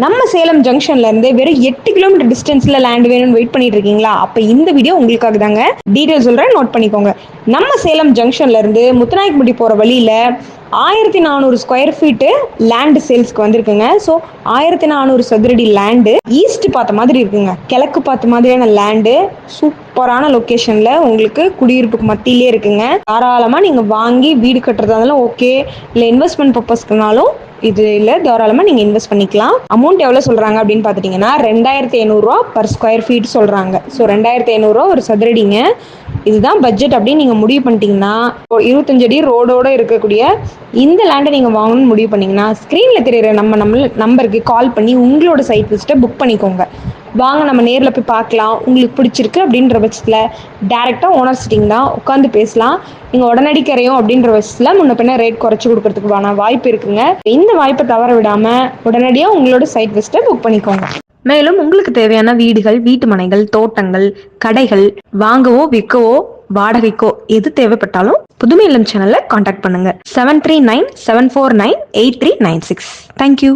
நம்ம சேலம் ஜங்ஷன்ல இருந்து வெறும் 8 கிலோமீட்டர் டிஸ்டன்ஸ்ல லேண்ட் வேணும்னு வெயிட் பண்ணிட்டு இருக்கீங்களா? அப்ப இந்த வீடியோ உங்களுக்காக தாங்க. டீடைல் சொல்றேன், நோட் பண்ணிக்கோங்க. நம்ம சேலம் ஜங்ஷன்ல இருந்து முத்துநாயக்கன்பட்டி போற வழியில 1400 ஸ்கொயர் ஃபீட்டு லேண்ட் சேல்ஸ்க்கு வந்திருக்குங்க. ஸோ 1400 சதுரடி லேண்டு ஈஸ்ட் பார்த்த மாதிரி இருக்குங்க. கிழக்கு பார்த்த மாதிரியான லேண்டு, சூப்பரான லொக்கேஷன்ல உங்களுக்கு குடியிருப்புக்கு மத்தியிலே இருக்குங்க. தாராளமா நீங்க வாங்கி வீடு கட்டுறதாலும் ஓகே, இல்லை இன்வெஸ்ட்மெண்ட் பர்பஸ்க்குனாலும் இது இல்லை, தாராளமாக நீங்கள் இன்வெஸ்ட் பண்ணிக்கலாம். அமௌண்ட் எவ்வளோ சொல்கிறாங்க அப்படின்னு பார்த்துட்டிங்கன்னா 2500 பர் ஸ்கொயர் ஃபீட் சொல்கிறாங்க. ஸோ 2500 ஒரு சதுரடிங்க. இதுதான் பட்ஜெட் அப்படின்னு நீங்கள் முடிவு பண்ணிட்டீங்கன்னா 25 அடி ரோடோடு இருக்கக்கூடிய இந்த லேண்டை நீங்கள் வாங்கணும்னு முடிவு பண்ணிங்கன்னா ஸ்க்ரீனில் தெரியுற நம்ம நம்பருக்கு கால் பண்ணி உங்களோட சைட் விசிட்டை புக் பண்ணிக்கோங்க. வாங்க நம்ம நேரில் போய் பார்க்கலாம். உங்களுக்கு பிடிச்சிருக்கு அப்படின்ற பட்சத்தில் டேரெக்டாக ஓனர் சிட்டிங் தான், உட்காந்து பேசலாம். நீங்கள் உடனடி கரையும் அப்படின்ற பட்சத்தில் முன்ன பின்ன ரேட் குறைச்சி கொடுக்கறதுக்கான வாய்ப்பு இருக்குங்க. இந்த வாய்ப்பை தவற விடாமல் உடனடியாக உங்களோட சைட் விசிட்டை புக் பண்ணிக்கோங்க. மேலும் உங்களுக்கு தேவையான வீடுகள், வீட்டு மனைகள், தோட்டங்கள், கடைகள் வாங்கவோ விற்கவோ வாடகைக்கோ எது தேவைப்பட்டாலும் புதுமை இல்லம் சேனல்ல கான்டாக்ட் பண்ணுங்க. 7397498396. தேங்க்யூ.